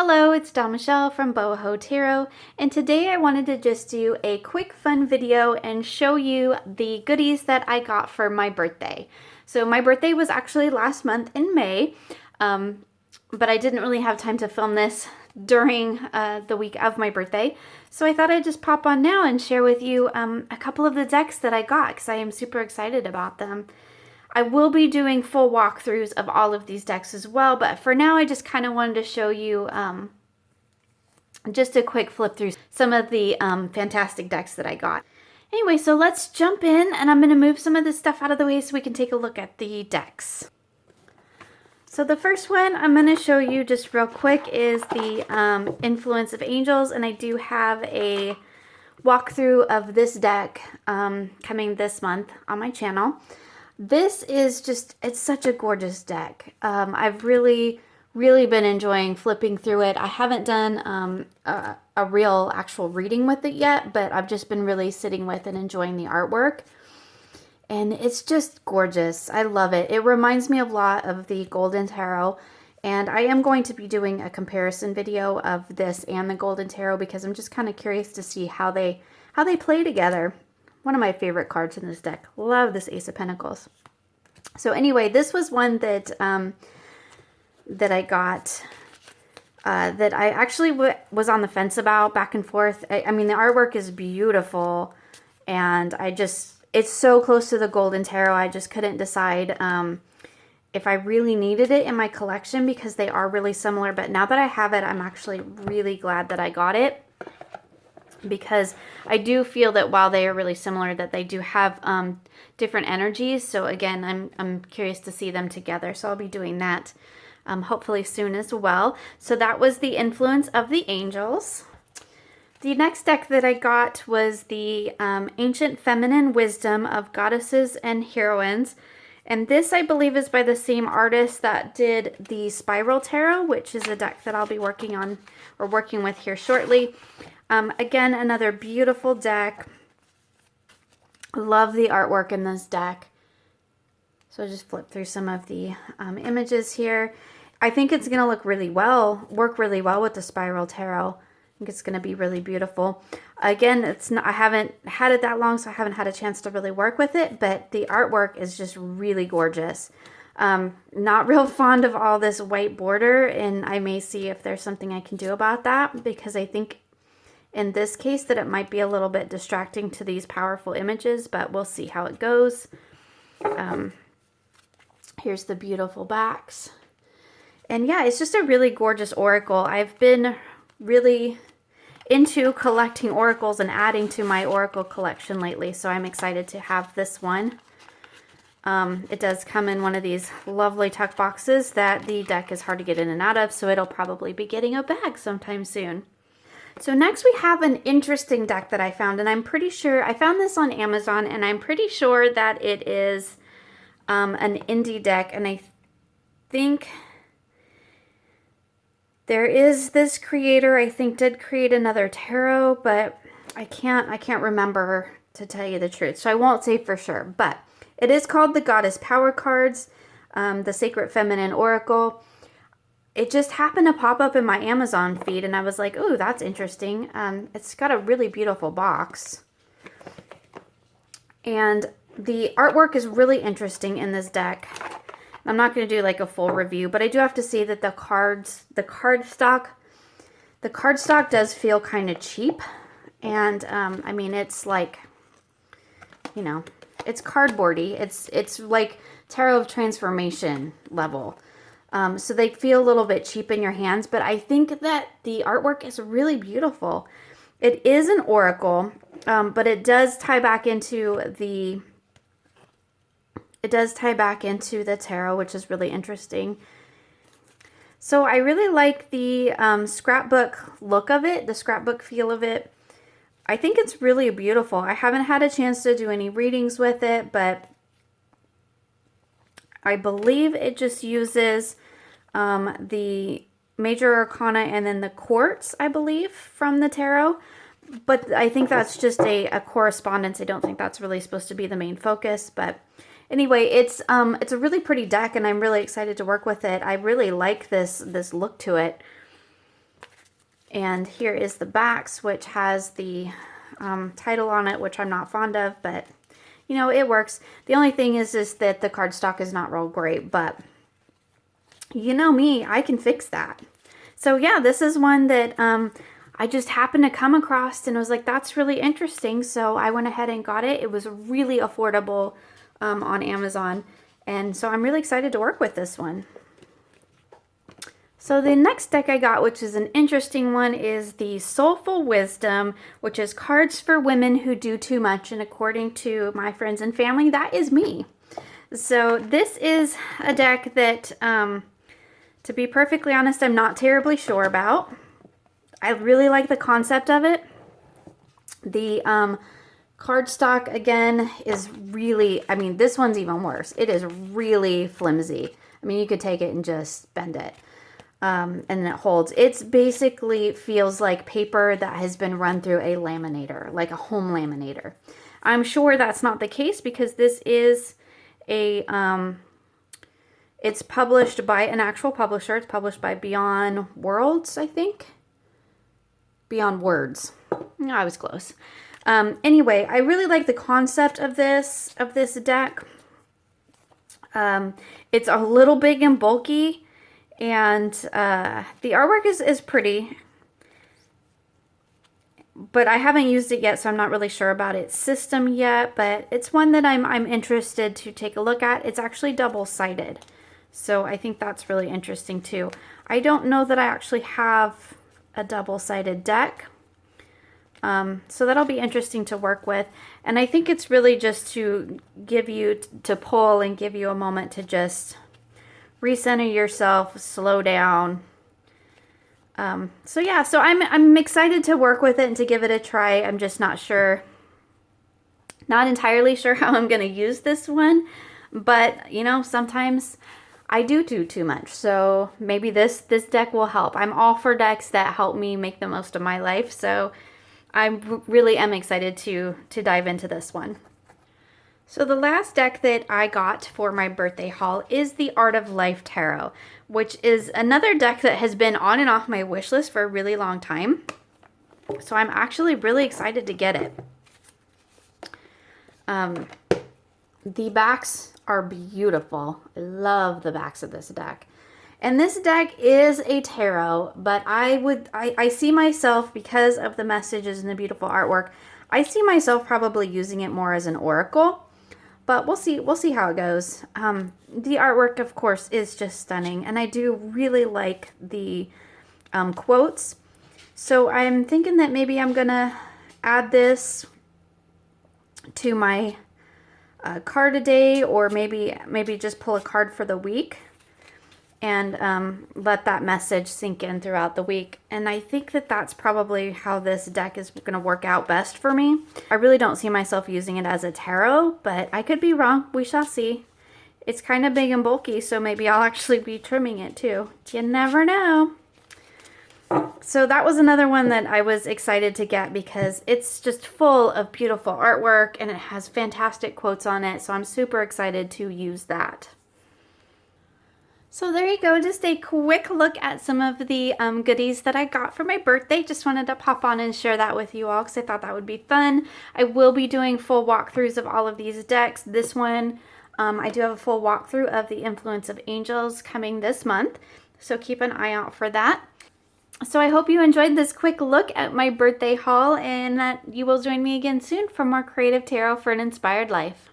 Hello, it's Dawn Michelle from Boho Tarot, and today I wanted to just do a quick fun video and show you the goodies that I got for my birthday. So my birthday was actually last month in May, but I didn't really have time to film this during the week of my birthday. So I thought I'd just pop on now and share with you a couple of the decks that I got because I am super excited about them. I will be doing full walkthroughs of all of these decks as well, but for now I just kind of wanted to show you just a quick flip through some of the fantastic decks that I got. Anyway, so let's jump in, and I'm going to move some of this stuff out of the way so we can take a look at the decks. So the first one I'm going to show you just real quick is the Influence of Angels, and I do have a walkthrough of this deck coming this month on my channel. This is just, it's such a gorgeous deck. I've really been enjoying flipping through it. I haven't done a real actual reading with it yet, but I've just been really sitting with and enjoying the artwork. And it's just gorgeous. I love it. It reminds me a lot of the Golden Tarot. And I am going to be doing a comparison video of this and the Golden Tarot because I'm just kind of curious to see how they play together. One of my favorite cards in this deck. Love this Ace of Pentacles. So anyway, this was one that that I got that I actually was on the fence about, back and forth. I mean, the artwork is beautiful, and it's so close to the Golden Tarot. I just couldn't decide if I really needed it in my collection because they are really similar. But now that I have it, I'm actually really glad that I got it, because I do feel that while they are really similar, that they do have different energies. So again, I'm curious to see them together. So I'll be doing that hopefully soon as well. So that was the Influence of the Angels. The next deck that I got was the Ancient Feminine Wisdom of Goddesses and Heroines. And this, I believe, is by the same artist that did the Spiral Tarot, which is a deck that I'll be working on or working with here shortly. Again, another beautiful deck. Love the artwork in this deck. So I'll just flip through some of the images here. I think it's going to work really well with the Spiral Tarot. I think it's going to be really beautiful. Again, I haven't had it that long, so I haven't had a chance to really work with it, but the artwork is just really gorgeous. Not real fond of all this white border, and I may see if there's something I can do about that, because I think in this case that it might be a little bit distracting to these powerful images, but we'll see how it goes. Here's the beautiful backs. And yeah, it's just a really gorgeous oracle. I've been really into collecting oracles and adding to my oracle collection lately, so I'm excited to have this one. It does come in one of these lovely tuck boxes that the deck is hard to get in and out of, so it'll probably be getting a bag sometime soon. So next we have an interesting deck that I found, and I'm pretty sure, I found this on Amazon, and I'm pretty sure that it is an indie deck, and I think there is this creator, I think, did create another tarot, but I can't remember, to tell you the truth, so I won't say for sure, but it is called the Goddess Power Cards, the Sacred Feminine Oracle. It just happened to pop up in my Amazon feed, and I was like, oh, that's interesting. It's got a really beautiful box. And the artwork is really interesting in this deck. I'm not going to do like a full review, but I do have to say that the cardstock does feel kind of cheap. And I mean, it's like, you know, it's cardboardy. It's like Tarot of Transformation level. So they feel a little bit cheap in your hands, but I think that the artwork is really beautiful. It is an oracle, but it does tie back into the tarot, which is really interesting. So I really like the scrapbook look of it, the scrapbook feel of it. I think it's really beautiful. I haven't had a chance to do any readings with it, but I believe it just uses the Major Arcana and then the quartz, I believe, from the tarot. But I think that's just a correspondence. I don't think that's really supposed to be the main focus. But anyway, it's a really pretty deck, and I'm really excited to work with it. I really like this look to it. And here is the backs, which has the title on it, which I'm not fond of, but you know, it works. The only thing is that the cardstock is not real great, but you know me, I can fix that. So yeah, this is one that I just happened to come across and was like, that's really interesting. So I went ahead and got it. It was really affordable on Amazon. And so I'm really excited to work with this one. So the next deck I got, which is an interesting one, is the Soulful Wisdom, which is cards for women who do too much. And according to my friends and family, that is me. So this is a deck that, to be perfectly honest, I'm not terribly sure about. I really like the concept of it. The cardstock, again, is really, I mean, this one's even worse. It is really flimsy. I mean, you could take it and just bend it. And then it holds. It's basically feels like paper that has been run through a laminator, like a home laminator. I'm sure that's not the case because this is a, it's published by an actual publisher. It's published by Beyond Worlds, I think. Beyond Words. No, I was close. Anyway, I really like the concept of this deck. It's a little big and bulky. And the artwork is pretty, but I haven't used it yet, so I'm not really sure about its system yet, but it's one that I'm interested to take a look at. It's actually double-sided, so I think that's really interesting too. I don't know that I actually have a double-sided deck, so that'll be interesting to work with. And I think it's really just to give you, to pull and give you a moment to just recenter yourself, slow down. So yeah, so I'm excited to work with it and to give it a try. I'm just not entirely sure how I'm going to use this one, but you know, sometimes I do too much. So maybe this deck will help. I'm all for decks that help me make the most of my life. So I really am excited to dive into this one. So the last deck that I got for my birthday haul is the Art of Life Tarot, which is another deck that has been on and off my wish list for a really long time. So I'm actually really excited to get it. The backs are beautiful. I love the backs of this deck. And this deck is a tarot, but I see myself, because of the messages and the beautiful artwork, I see myself probably using it more as an oracle. But we'll see how it goes. The artwork, of course, is just stunning. And I do really like the quotes. So I'm thinking that maybe I'm going to add this to my card a day, or maybe just pull a card for the week and let that message sink in throughout the week. And I think that that's probably how this deck is going to work out best for me. I really don't see myself using it as a tarot, but I could be wrong. We shall see. It's kind of big and bulky, so maybe I'll actually be trimming it too. You never know. So that was another one that I was excited to get because it's just full of beautiful artwork and it has fantastic quotes on it. So I'm super excited to use that. So there you go, just a quick look at some of the goodies that I got for my birthday. Just wanted to pop on and share that with you all because I thought that would be fun. I will be doing full walkthroughs of all of these decks. This one, I do have a full walkthrough of the Influence of Angels coming this month, so keep an eye out for that. So I hope you enjoyed this quick look at my birthday haul and that you will join me again soon for more creative tarot for an inspired life.